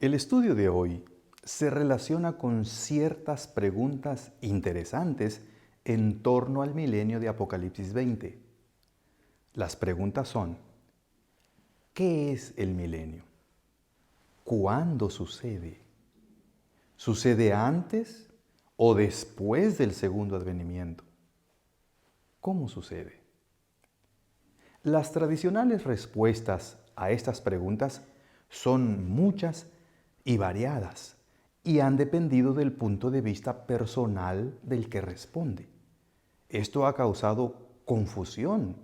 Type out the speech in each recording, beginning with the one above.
El estudio de hoy se relaciona con ciertas preguntas interesantes en torno al milenio de Apocalipsis 20. Las preguntas son: ¿qué es el milenio? ¿Cuándo sucede? ¿Sucede antes o después del segundo advenimiento? ¿Cómo sucede? Las tradicionales respuestas a estas preguntas son muchas y variadas y han dependido del punto de vista personal del que responde. Esto ha causado confusión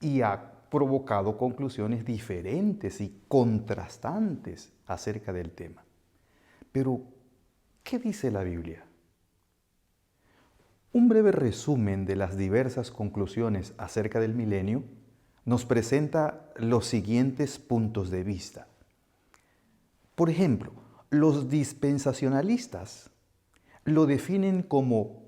y ha provocado conclusiones diferentes y contrastantes acerca del tema. Pero, ¿qué dice la Biblia? Un breve resumen de las diversas conclusiones acerca del milenio nos presenta los siguientes puntos de vista. Por ejemplo, los dispensacionalistas lo definen como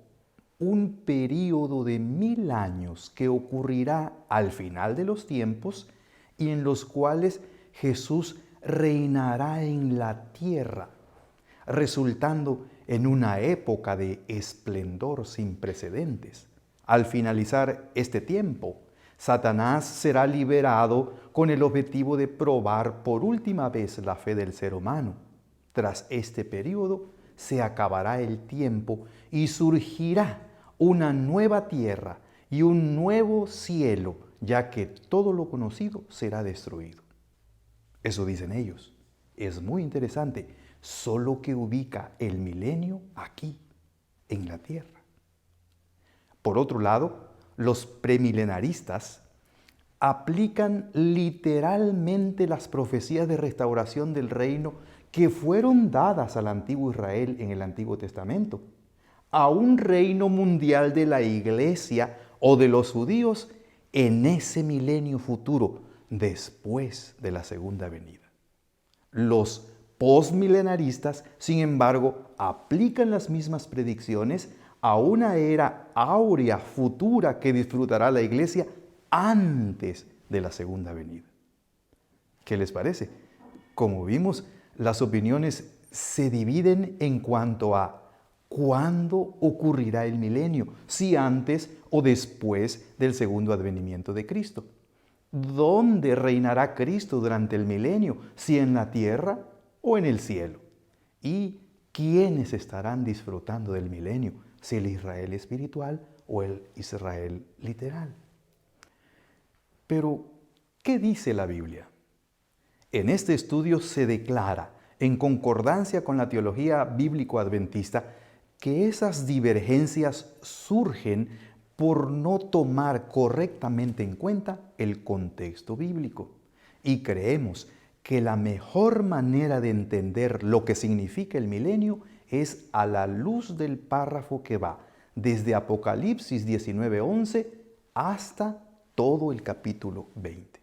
un período de 1000 años que ocurrirá al final de los tiempos y en los cuales Jesús reinará en la tierra, resultando en una época de esplendor sin precedentes. Al finalizar este tiempo, Satanás será liberado con el objetivo de probar por última vez la fe del ser humano. Tras este periodo, se acabará el tiempo y surgirá una nueva tierra y un nuevo cielo, ya que todo lo conocido será destruido. Eso dicen ellos. Es muy interesante, solo que ubica el milenio aquí, en la tierra. Por otro lado, los premilenaristas aplican literalmente las profecías de restauración del reino que fueron dadas al antiguo Israel en el Antiguo Testamento, a un reino mundial de la iglesia o de los judíos en ese milenio futuro, después de la segunda venida. Los postmilenaristas, sin embargo, aplican las mismas predicciones a una era áurea futura que disfrutará la iglesia antes de la segunda venida. ¿Qué les parece? Como vimos, las opiniones se dividen en cuanto a cuándo ocurrirá el milenio, si antes o después del segundo advenimiento de Cristo. ¿Dónde reinará Cristo durante el milenio? ¿Si en la tierra o en el cielo? ¿Y quiénes estarán disfrutando del milenio? ¿Si el Israel espiritual o el Israel literal? Pero, ¿qué dice la Biblia? En este estudio se declara, en concordancia con la teología bíblico-adventista, que esas divergencias surgen por no tomar correctamente en cuenta el contexto bíblico. Y creemos que la mejor manera de entender lo que significa el milenio es a la luz del párrafo que va desde Apocalipsis 19:11 hasta todo el capítulo 20.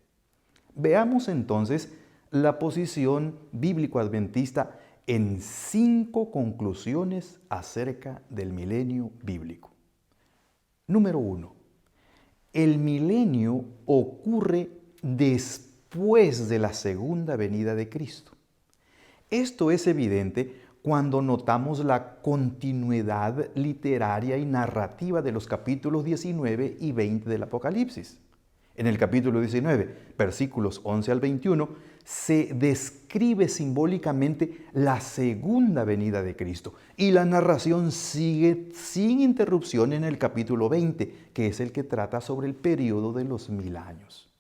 Veamos entonces la posición bíblico-adventista en 5 conclusiones acerca del milenio bíblico. Número 1. El milenio ocurre después de la segunda venida de Cristo. Esto es evidente cuando notamos la continuidad literaria y narrativa de los capítulos 19 y 20 del Apocalipsis. En el capítulo 19, versículos 11 al 21, se describe simbólicamente la segunda venida de Cristo y la narración sigue sin interrupción en el capítulo 20, que es el que trata sobre el periodo de los 1000 años.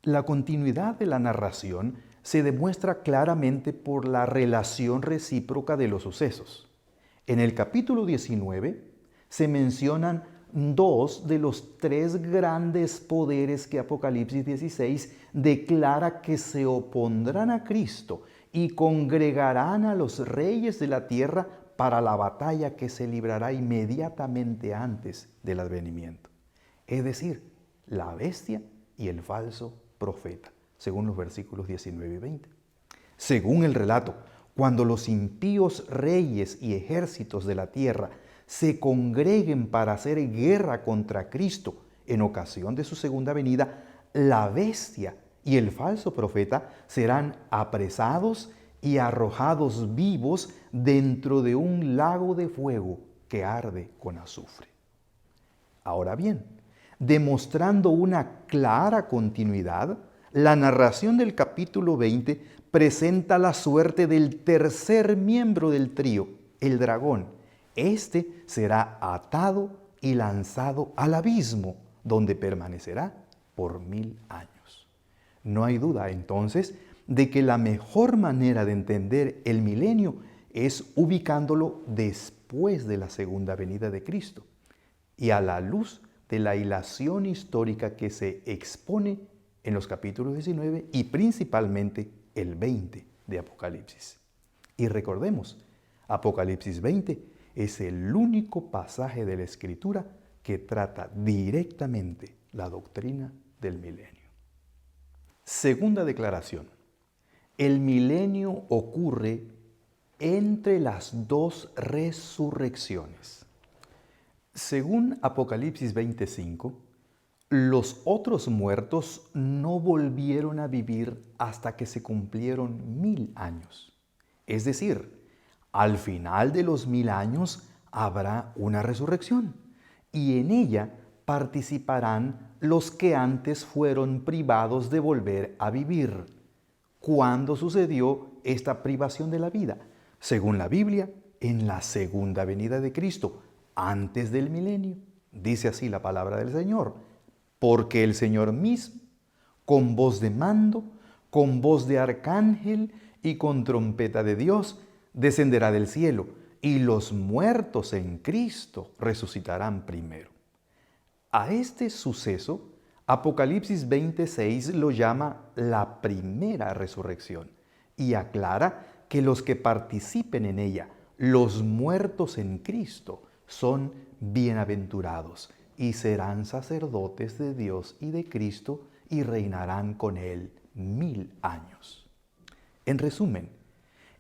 La continuidad de la narración se demuestra claramente por la relación recíproca de los sucesos. En el capítulo 19 se mencionan 2 de los 3 grandes poderes que Apocalipsis 16 declara que se opondrán a Cristo y congregarán a los reyes de la tierra para la batalla que se librará inmediatamente antes del advenimiento. Es decir, la bestia y el falso profeta, según los versículos 19 y 20. Según el relato, cuando los impíos reyes y ejércitos de la tierra se congreguen para hacer guerra contra Cristo en ocasión de su segunda venida, la bestia y el falso profeta serán apresados y arrojados vivos dentro de un lago de fuego que arde con azufre. Ahora bien, demostrando una clara continuidad, la narración del capítulo 20 presenta la suerte del tercer miembro del trío, el dragón. Este será atado y lanzado al abismo, donde permanecerá por 1000 años. No hay duda, entonces, de que la mejor manera de entender el milenio es ubicándolo después de la segunda venida de Cristo y a la luz de la hilación histórica que se expone en los capítulos 19 y principalmente el 20 de Apocalipsis. Y recordemos, Apocalipsis 20 es el único pasaje de la Escritura que trata directamente la doctrina del milenio. Segunda declaración. El milenio ocurre entre las dos resurrecciones. Según Apocalipsis 25, los otros muertos no volvieron a vivir hasta que se cumplieron 1000 años. Es decir, al final de los 1000 años habrá una resurrección y en ella participarán los que antes fueron privados de volver a vivir. ¿Cuándo sucedió esta privación de la vida? Según la Biblia, en la segunda venida de Cristo, antes del milenio. Dice así la palabra del Señor. Porque el Señor mismo, con voz de mando, con voz de arcángel y con trompeta de Dios, descenderá del cielo, y los muertos en Cristo resucitarán primero. A este suceso, Apocalipsis 26 lo llama la primera resurrección y aclara que los que participen en ella, los muertos en Cristo, son bienaventurados y serán sacerdotes de Dios y de Cristo y reinarán con Él 1000 años. En resumen,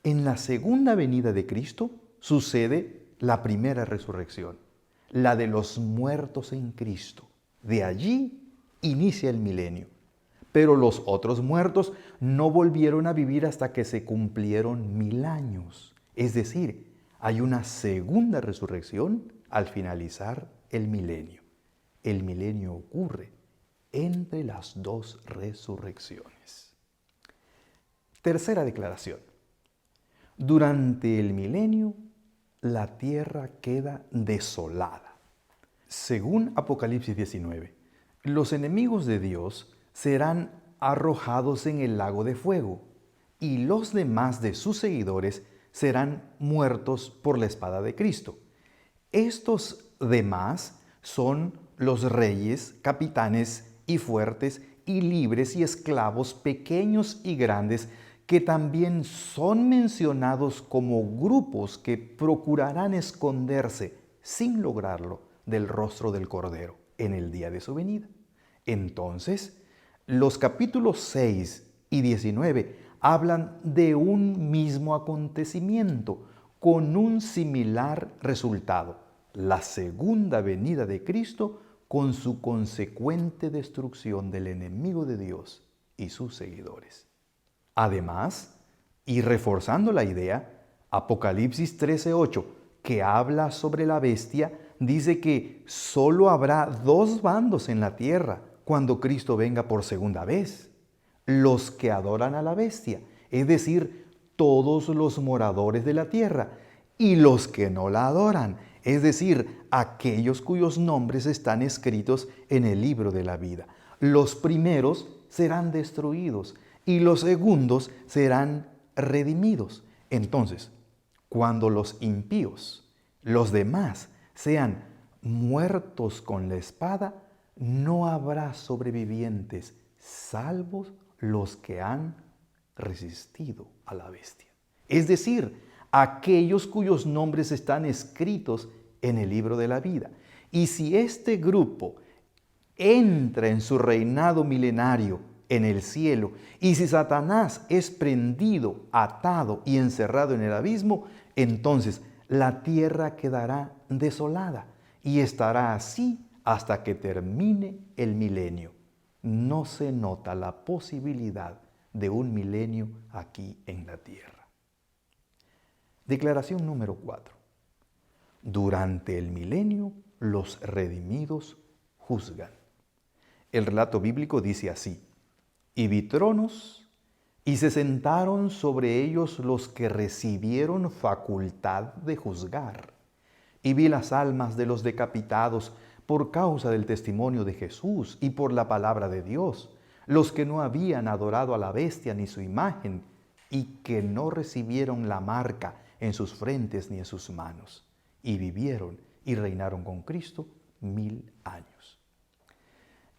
en la segunda venida de Cristo sucede la primera resurrección, la de los muertos en Cristo. De allí inicia el milenio. Pero los otros muertos no volvieron a vivir hasta que se cumplieron 1000 años. Es decir, hay una segunda resurrección al finalizar el milenio. El milenio ocurre entre las dos resurrecciones. Tercera declaración. Durante el milenio, la tierra queda desolada. Según Apocalipsis 19, los enemigos de Dios serán arrojados en el lago de fuego y los demás de sus seguidores serán muertos por la espada de Cristo. Estos demás son los reyes, capitanes y fuertes y libres y esclavos pequeños y grandes que también son mencionados como grupos que procurarán esconderse sin lograrlo del rostro del Cordero en el día de su venida. Entonces, los capítulos 6 y 19 hablan de un mismo acontecimiento con un similar resultado, la segunda venida de Cristo con su consecuente destrucción del enemigo de Dios y sus seguidores. Además, y reforzando la idea, Apocalipsis 13:8, que habla sobre la bestia, dice que solo habrá dos bandos en la tierra cuando Cristo venga por segunda vez. Los que adoran a la bestia, es decir, todos los moradores de la tierra, y los que no la adoran, es decir, aquellos cuyos nombres están escritos en el libro de la vida. Los primeros serán destruidos y los segundos serán redimidos. Entonces, cuando los impíos, los demás, sean muertos con la espada, no habrá sobrevivientes, salvos los que han resistido a la bestia. Es decir, aquellos cuyos nombres están escritos en el libro de la vida. Y si este grupo entra en su reinado milenario en el cielo, y si Satanás es prendido, atado y encerrado en el abismo, entonces la tierra quedará desolada y estará así hasta que termine el milenio. No se nota la posibilidad de un milenio aquí en la tierra. Declaración número 4. Durante el milenio, los redimidos juzgan. El relato bíblico dice así: y vi tronos, y se sentaron sobre ellos los que recibieron facultad de juzgar. Y vi las almas de los decapitados por causa del testimonio de Jesús y por la palabra de Dios, los que no habían adorado a la bestia ni su imagen, y que no recibieron la marca en sus frentes ni en sus manos, y vivieron y reinaron con Cristo 1000 años.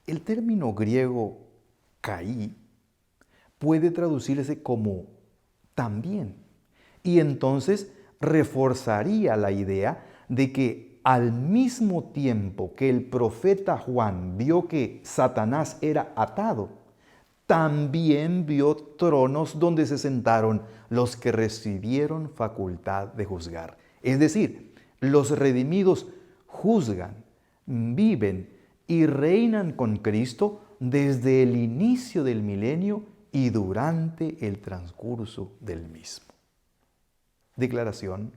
El término griego caí puede traducirse como también, y entonces reforzaría la idea de que al mismo tiempo que el profeta Juan vio que Satanás era atado, también vio tronos donde se sentaron los que recibieron facultad de juzgar. Es decir, los redimidos juzgan, viven y reinan con Cristo desde el inicio del milenio y durante el transcurso del mismo. Declaración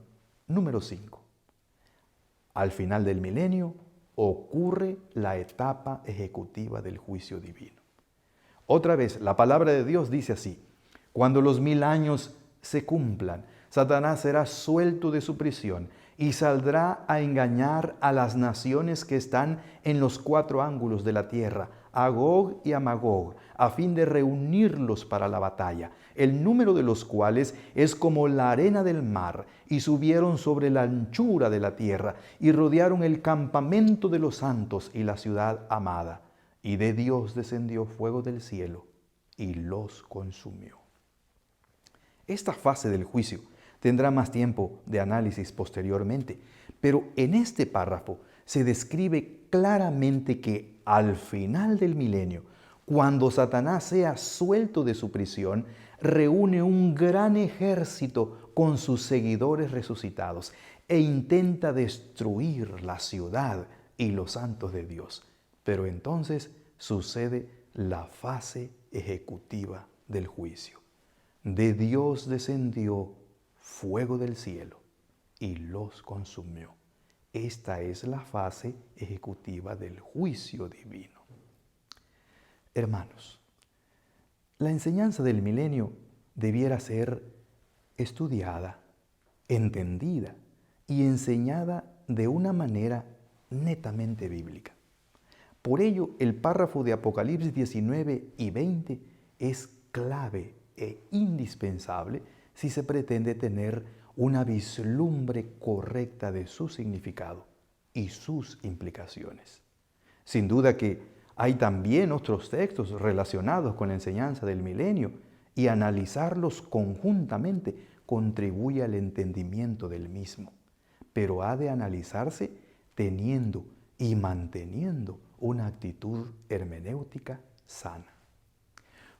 número 5. Al final del milenio ocurre la etapa ejecutiva del juicio divino. Otra vez, la palabra de Dios dice así: cuando los 1000 años se cumplan, Satanás será suelto de su prisión y saldrá a engañar a las naciones que están en los 4 ángulos de la tierra, a Gog y a Magog, a fin de reunirlos para la batalla, el número de los cuales es como la arena del mar, y subieron sobre la anchura de la tierra, y rodearon el campamento de los santos y la ciudad amada. Y de Dios descendió fuego del cielo y los consumió. Esta fase del juicio tendrá más tiempo de análisis posteriormente, pero en este párrafo se describe claramente que al final del milenio, cuando Satanás sea suelto de su prisión, reúne un gran ejército con sus seguidores resucitados e intenta destruir la ciudad y los santos de Dios. Pero entonces sucede la fase ejecutiva del juicio. De Dios descendió fuego del cielo y los consumió. Esta es la fase ejecutiva del juicio divino. Hermanos, la enseñanza del milenio debiera ser estudiada, entendida y enseñada de una manera netamente bíblica. Por ello, el párrafo de Apocalipsis 19 y 20 es clave e indispensable si se pretende tener una vislumbre correcta de su significado y sus implicaciones. Sin duda que hay también otros textos relacionados con la enseñanza del milenio, y analizarlos conjuntamente contribuye al entendimiento del mismo, pero ha de analizarse teniendo y manteniendo una actitud hermenéutica sana.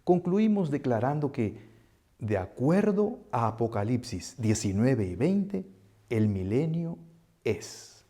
Concluimos declarando que, de acuerdo a Apocalipsis 19 y 20, el milenio es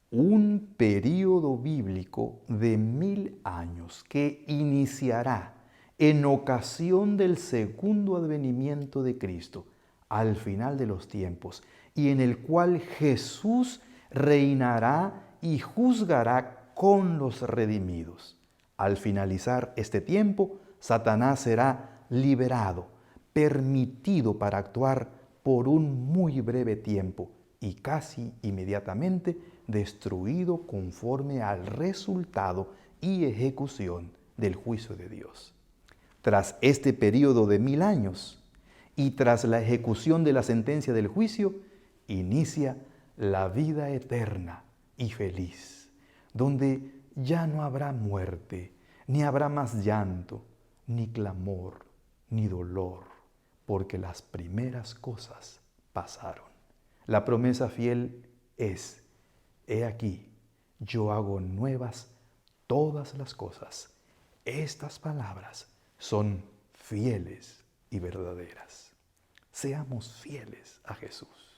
un período bíblico de 1000 años que iniciará en ocasión del segundo advenimiento de Cristo al final de los tiempos, y en el cual Jesús reinará y juzgará con los redimidos. Al finalizar este tiempo, Satanás será liberado, permitido para actuar por un muy breve tiempo y casi inmediatamente destruido conforme al resultado y ejecución del juicio de Dios. Tras este periodo de 1000 años y tras la ejecución de la sentencia del juicio, inicia la vida eterna y feliz, donde ya no habrá muerte, ni habrá más llanto, ni clamor, ni dolor, porque las primeras cosas pasaron. La promesa fiel es: he aquí, yo hago nuevas todas las cosas. Estas palabras son fieles y verdaderas. Seamos fieles a Jesús.